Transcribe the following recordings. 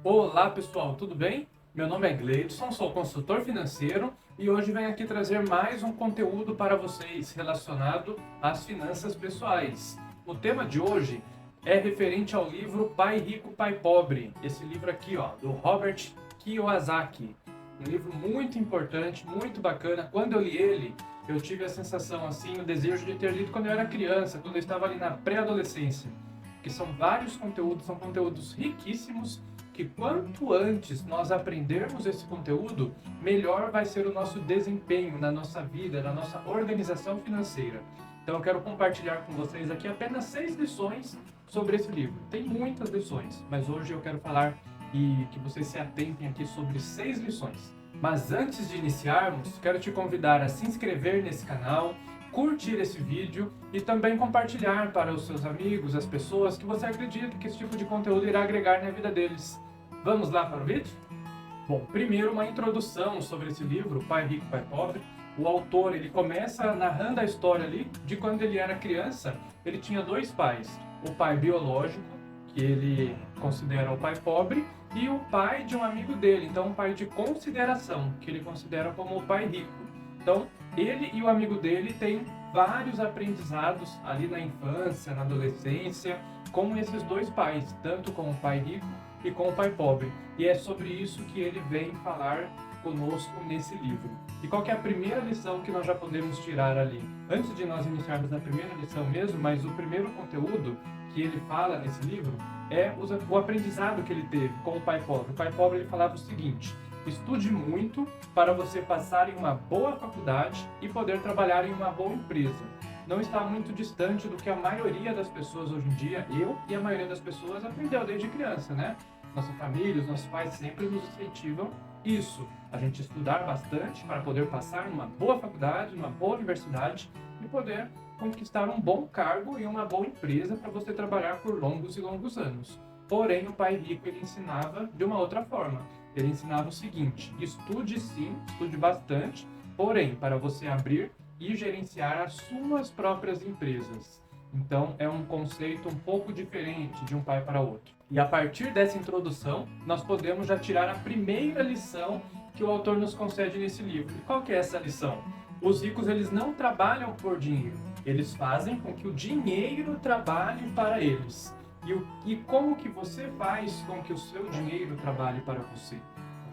Olá pessoal, tudo bem? Meu nome é Gleidson, sou consultor financeiro e hoje venho aqui trazer mais um conteúdo para vocês relacionado às finanças pessoais. O tema de hoje é referente ao livro Pai Rico, Pai Pobre. Esse livro aqui, ó, do Robert Kiyosaki. Um livro muito importante, muito bacana. Quando eu li ele, eu tive a sensação assim, o desejo de ter lido quando eu era criança, quando eu estava ali na pré-adolescência. Que são vários conteúdos, são conteúdos riquíssimos que quanto antes nós aprendermos esse conteúdo, melhor vai ser o nosso desempenho na nossa vida, na nossa organização financeira. Então eu quero compartilhar com vocês aqui apenas 6 lições sobre esse livro. Tem muitas lições, mas hoje eu quero falar e que vocês se atentem aqui sobre 6 lições. Mas antes de iniciarmos, quero te convidar a se inscrever nesse canal, curtir esse vídeo e também compartilhar para os seus amigos, as pessoas que você acredita que esse tipo de conteúdo irá agregar na vida deles. Vamos lá para o vídeo? Bom, primeiro uma introdução sobre esse livro, Pai Rico, Pai Pobre. O autor, ele começa narrando a história ali de quando ele era criança. Ele tinha 2 pais, o pai biológico, que ele considera o pai pobre, e o pai de um amigo dele, então um pai de consideração, que ele considera como o pai rico. Então, ele e o amigo dele têm vários aprendizados ali na infância, na adolescência, com esses 2 pais, tanto com o pai rico e com o pai pobre. E é sobre isso que ele vem falar conosco nesse livro. E qual que é a primeira lição que nós já podemos tirar ali? Antes de nós iniciarmos a primeira lição mesmo, mas o primeiro conteúdo que ele fala nesse livro é o aprendizado que ele teve com o pai pobre. O pai pobre, ele falava o seguinte: estude muito para você passar em uma boa faculdade e poder trabalhar em uma boa empresa. Não está muito distante do que a maioria das pessoas hoje em dia, eu e a maioria das pessoas, aprendeu desde criança, né? Nossa família, os nossos pais sempre nos incentivam isso, a gente estudar bastante para poder passar numa boa faculdade, numa boa universidade e poder conquistar um bom cargo e uma boa empresa para você trabalhar por longos e longos anos. Porém, o pai rico, ele ensinava de uma outra forma. Ele ensinava o seguinte: estude sim, estude bastante, porém, para você abrir e gerenciar as suas próprias empresas. Então, é um conceito um pouco diferente de um pai para outro. E a partir dessa introdução, nós podemos já tirar a primeira lição que o autor nos concede nesse livro. E qual que é essa lição? Os ricos, eles não trabalham por dinheiro, eles fazem com que o dinheiro trabalhe para eles. E como que você faz com que o seu dinheiro trabalhe para você?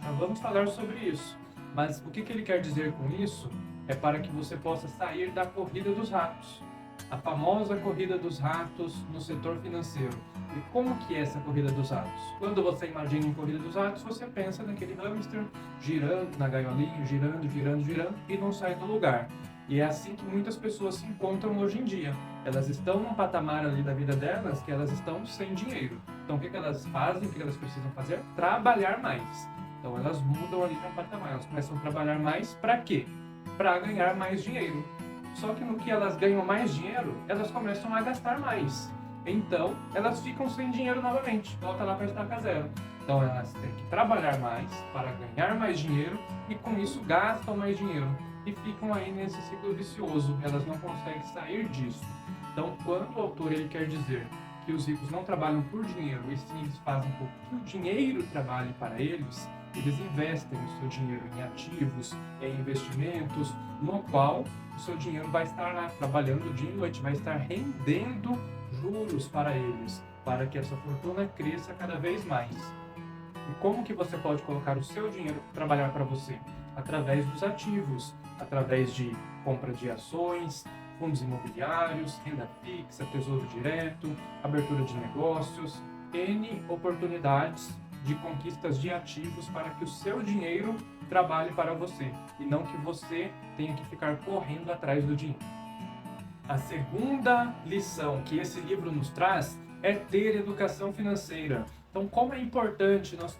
Já vamos falar sobre isso. Mas o que ele quer dizer com isso é para que você possa sair da corrida dos ratos. A famosa corrida dos ratos no setor financeiro. E como que é essa corrida dos ratos? Quando você imagina em corrida dos ratos, você pensa naquele hamster girando na gaiolinha, girando, girando, girando e não sai do lugar. E é assim que muitas pessoas se encontram hoje em dia. Elas estão num patamar ali da vida delas que elas estão sem dinheiro. Então o que elas fazem, o que elas precisam fazer? Trabalhar mais. Então elas mudam ali no patamar, elas começam a trabalhar mais para quê? Para ganhar mais dinheiro. Só que no que elas ganham mais dinheiro, elas começam a gastar mais. Então, elas ficam sem dinheiro novamente, volta lá para a estaca zero. Então, elas têm que trabalhar mais para ganhar mais dinheiro e com isso gastam mais dinheiro. E ficam aí nesse ciclo vicioso, elas não conseguem sair disso. Então, quando o autor ele quer dizer que os ricos não trabalham por dinheiro, e sim eles fazem com que o dinheiro trabalhe para eles, eles investem o seu dinheiro em ativos, em investimentos, no qual o seu dinheiro vai estar lá trabalhando dia e noite, vai estar rendendo juros para eles, para que essa fortuna cresça cada vez mais. E como que você pode colocar o seu dinheiro para trabalhar para você? Através dos ativos, através de compra de ações, fundos imobiliários, renda fixa, tesouro direto, abertura de negócios, N oportunidades de conquistas de ativos para que o seu dinheiro trabalhe para você e não que você tenha que ficar correndo atrás do dinheiro. A segunda lição que esse livro nos traz é ter educação financeira. Então, como é importante nós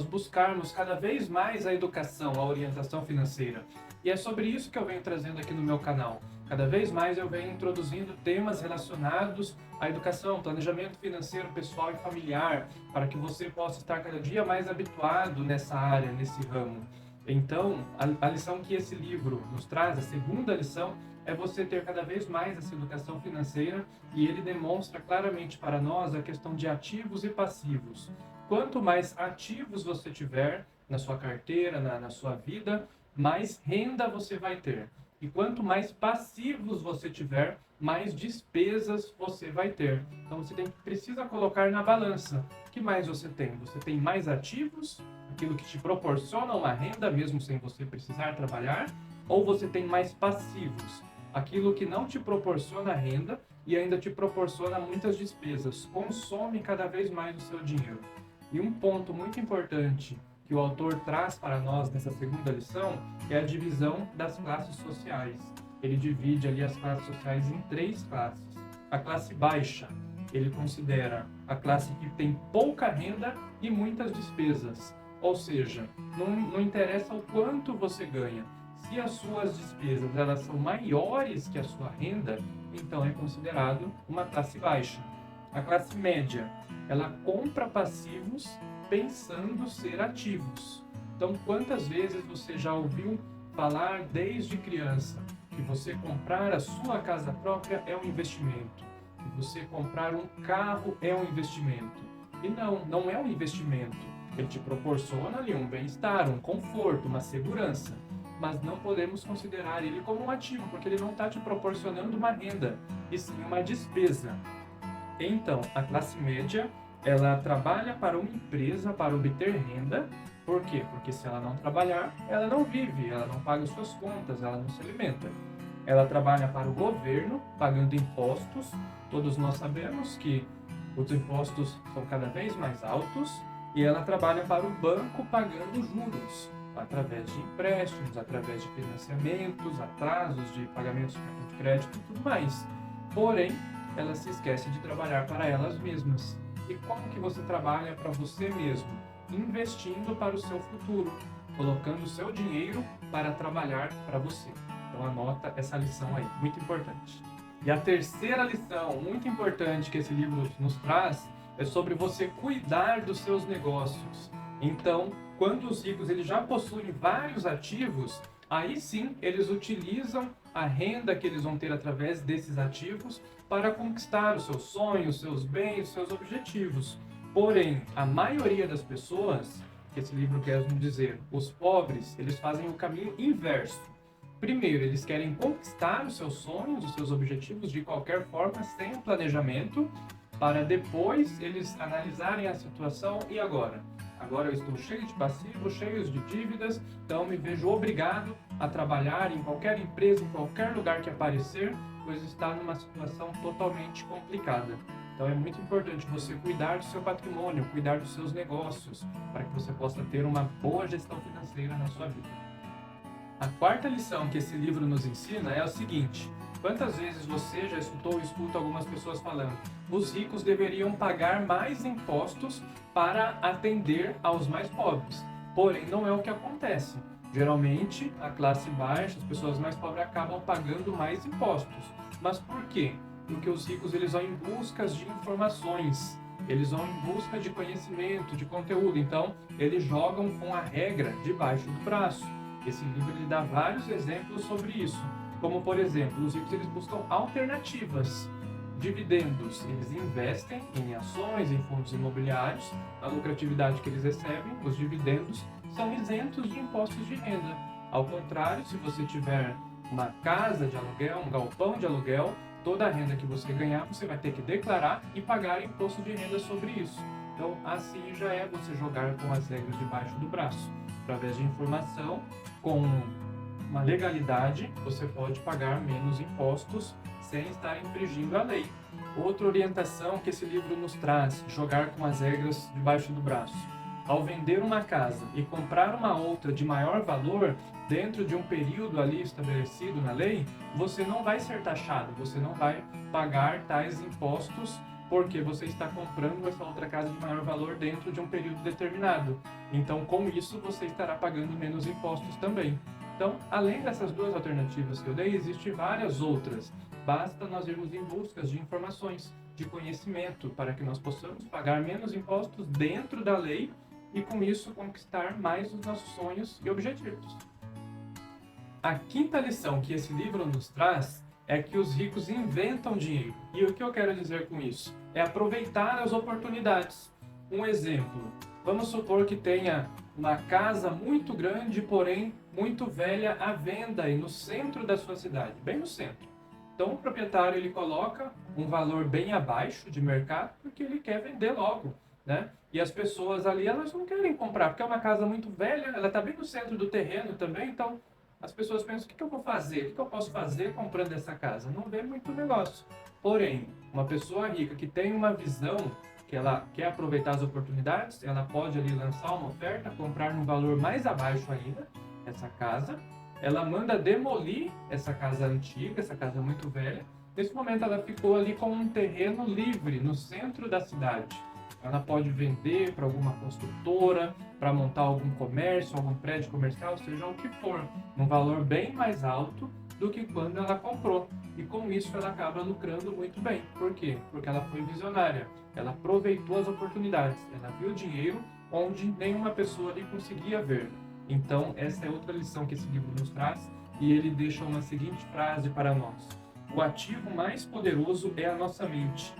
buscarmos cada vez mais a educação, a orientação financeira. E é sobre isso que eu venho trazendo aqui no meu canal. Cada vez mais eu venho introduzindo temas relacionados à educação, planejamento financeiro pessoal e familiar, para que você possa estar cada dia mais habituado nessa área, nesse ramo. Então, a lição que esse livro nos traz, a segunda lição, é você ter cada vez mais essa educação financeira, e ele demonstra claramente para nós a questão de ativos e passivos. quanto mais ativos você tiver na sua carteira, na sua vida, mais renda você vai ter. E quanto mais passivos você tiver, mais despesas você vai ter. Então você precisa colocar na balança. O que mais você tem? Você tem mais ativos, aquilo que te proporciona uma renda mesmo sem você precisar trabalhar, ou você tem mais passivos, aquilo que não te proporciona renda e ainda te proporciona muitas despesas, consome cada vez mais o seu dinheiro. E um ponto muito importante que o autor traz para nós nessa segunda lição é a divisão das classes sociais. Ele divide ali as classes sociais em 3 classes. A classe baixa, ele considera a classe que tem pouca renda e muitas despesas. Ou seja, não interessa o quanto você ganha. Se as suas despesas elas são maiores que a sua renda, então é considerado uma classe baixa. A classe média, ela compra passivos pensando ser ativos. Então, quantas vezes você já ouviu falar desde criança que você comprar a sua casa própria é um investimento, que você comprar um carro é um investimento? E não é um investimento. Ele te proporciona ali um bem-estar, um conforto, uma segurança, mas não podemos considerar ele como um ativo, porque ele não está te proporcionando uma renda, e sim uma despesa. Então, a classe média, ela trabalha para uma empresa para obter renda. Por quê? Porque se ela não trabalhar, ela não vive, ela não paga suas contas, ela não se alimenta. Ela trabalha para o governo, pagando impostos. Todos nós sabemos que os impostos são cada vez mais altos. E ela trabalha para o banco, pagando juros, através de empréstimos, através de financiamentos, atrasos de pagamentos de cartão de crédito e tudo mais. Porém, ela se esquece de trabalhar para elas mesmas. E como que você trabalha para você mesmo? Investindo para o seu futuro, colocando o seu dinheiro para trabalhar para você. Então anota essa lição aí, muito importante. E a terceira lição, muito importante que esse livro nos traz, é sobre você cuidar dos seus negócios. Então, quando os ricos eles já possuem vários ativos, aí sim eles utilizam a renda que eles vão ter através desses ativos para conquistar os seus sonhos, os seus bens, os seus objetivos. Porém, a maioria das pessoas, que esse livro quer nos dizer, os pobres, eles fazem o caminho inverso. Primeiro, eles querem conquistar os seus sonhos, os seus objetivos de qualquer forma, sem um planejamento, para depois eles analisarem a situação e agora? Agora eu estou cheio de passivos, cheio de dívidas, então me vejo obrigado a trabalhar em qualquer empresa, em qualquer lugar que aparecer, pois está numa situação totalmente complicada. Então é muito importante você cuidar do seu patrimônio, cuidar dos seus negócios, para que você possa ter uma boa gestão financeira na sua vida. A quarta lição que esse livro nos ensina é o seguinte: quantas vezes você já escutou ou escuta algumas pessoas falando os ricos deveriam pagar mais impostos para atender aos mais pobres? Porém, não é o que acontece. Geralmente, a classe baixa, as pessoas mais pobres acabam pagando mais impostos. Mas por quê? Porque os ricos eles vão em busca de informações, eles vão em busca de conhecimento, de conteúdo. Então, eles jogam com a regra debaixo do braço. Esse livro ele dá vários exemplos sobre isso. Como, por exemplo, os ricos eles buscam alternativas. Dividendos, eles investem em ações, em fundos imobiliários. A lucratividade que eles recebem, os dividendos, são isentos de impostos de renda. Ao contrário, se você tiver uma casa de aluguel, um galpão de aluguel, toda a renda que você ganhar, você vai ter que declarar e pagar imposto de renda sobre isso. Então, assim já é você jogar com as regras debaixo do braço. Através de informação, com uma legalidade, você pode pagar menos impostos sem estar infringindo a lei. Outra orientação que esse livro nos traz, jogar com as regras debaixo do braço. Ao vender uma casa e comprar uma outra de maior valor, dentro de um período ali estabelecido na lei, você não vai ser taxado, você não vai pagar tais impostos porque você está comprando essa outra casa de maior valor dentro de um período determinado. Então, com isso, você estará pagando menos impostos também. Então, além dessas duas alternativas que eu dei, existem várias outras. Basta nós irmos em busca de informações, de conhecimento, para que nós possamos pagar menos impostos dentro da lei e, com isso, conquistar mais os nossos sonhos e objetivos. A quinta lição que esse livro nos traz é que os ricos inventam dinheiro. E o que eu quero dizer com isso? É aproveitar as oportunidades. Um exemplo, vamos supor que tenha uma casa muito grande, porém muito velha à venda aí no centro da sua cidade, bem no centro. Então o proprietário ele coloca um valor bem abaixo de mercado porque ele quer vender logo, né? E as pessoas ali elas não querem comprar porque é uma casa muito velha, ela está bem no centro do terreno também, então as pessoas pensam: o que eu vou fazer? O que eu posso fazer comprando essa casa? Não vê muito negócio. Porém, uma pessoa rica que tem uma visão, que ela quer aproveitar as oportunidades, ela pode ali lançar uma oferta, comprar num valor mais abaixo ainda essa casa. Ela manda demolir essa casa antiga, essa casa muito velha. Nesse momento ela ficou ali com um terreno livre no centro da cidade. Ela pode vender para alguma construtora, para montar algum comércio, algum prédio comercial, seja o que for, num valor bem mais alto do que quando ela comprou. E com isso ela acaba lucrando muito bem. Por quê? Porque ela foi visionária. Ela aproveitou as oportunidades. Ela viu dinheiro onde nenhuma pessoa ali conseguia ver. Então, essa é outra lição que esse livro nos traz, e ele deixa uma seguinte frase para nós: o ativo mais poderoso é a nossa mente.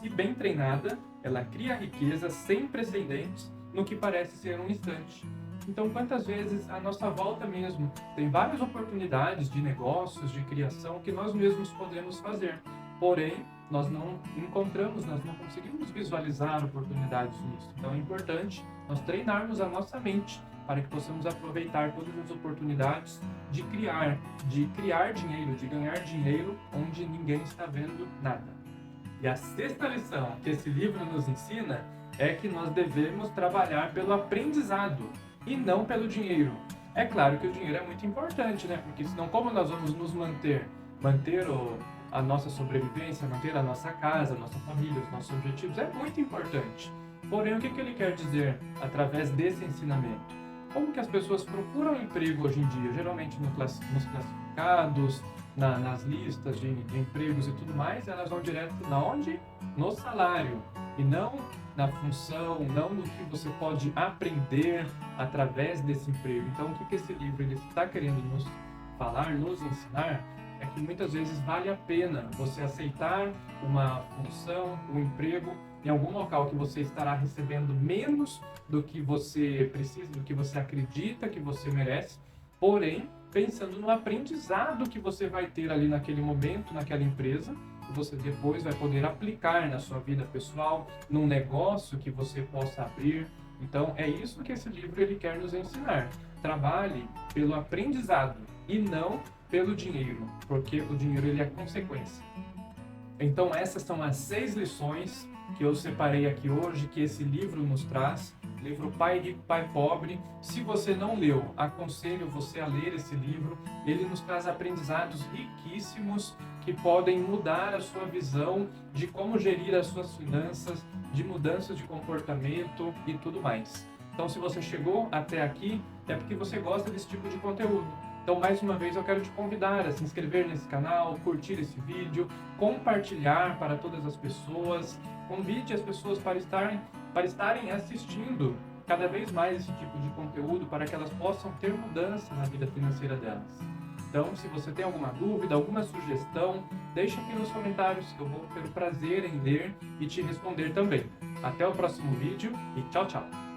Se bem treinada, ela cria riqueza sem precedentes no que parece ser um instante. Então, quantas vezes à nossa volta mesmo tem várias oportunidades de negócios, de criação que nós mesmos podemos fazer. Porém, nós não encontramos, nós não conseguimos visualizar oportunidades nisso. Então, é importante nós treinarmos a nossa mente para que possamos aproveitar todas as oportunidades de criar dinheiro, de ganhar dinheiro onde ninguém está vendo nada. E a sexta lição que esse livro nos ensina é que nós devemos trabalhar pelo aprendizado e não pelo dinheiro. É claro que o dinheiro é muito importante, né? Porque senão como nós vamos nos manter a nossa sobrevivência, manter a nossa casa, a nossa família, os nossos objetivos, é muito importante. Porém, o que ele quer dizer através desse ensinamento? Como que as pessoas procuram emprego hoje em dia? Geralmente nos classificados, nas listas de empregos e tudo mais, elas vão direto na onde? No salário, e não na função, não no que você pode aprender através desse emprego. Então, o que esse livro ele está querendo nos falar, nos ensinar, é que muitas vezes vale a pena você aceitar uma função, um emprego em algum local que você estará recebendo menos do que você precisa, do que você acredita que você merece, porém pensando no aprendizado que você vai ter ali naquele momento, naquela empresa, que você depois vai poder aplicar na sua vida pessoal, num negócio que você possa abrir. Então é isso que esse livro ele quer nos ensinar. Trabalhe pelo aprendizado e não pelo dinheiro, porque o dinheiro ele é consequência. Então essas são as 6 lições que eu separei aqui hoje, que esse livro nos traz, livro Pai Rico, Pai Pobre. Se você não leu, aconselho você a ler esse livro. Ele nos traz aprendizados riquíssimos que podem mudar a sua visão de como gerir as suas finanças, de mudanças de comportamento e tudo mais. Então, se você chegou até aqui, é porque você gosta desse tipo de conteúdo. Então, mais uma vez, eu quero te convidar a se inscrever nesse canal, curtir esse vídeo, compartilhar para todas as pessoas, convide as pessoas para estarem assistindo cada vez mais esse tipo de conteúdo para que elas possam ter mudança na vida financeira delas. Então, se você tem alguma dúvida, alguma sugestão, deixa aqui nos comentários que eu vou ter o prazer em ler e te responder também. Até o próximo vídeo e tchau, tchau!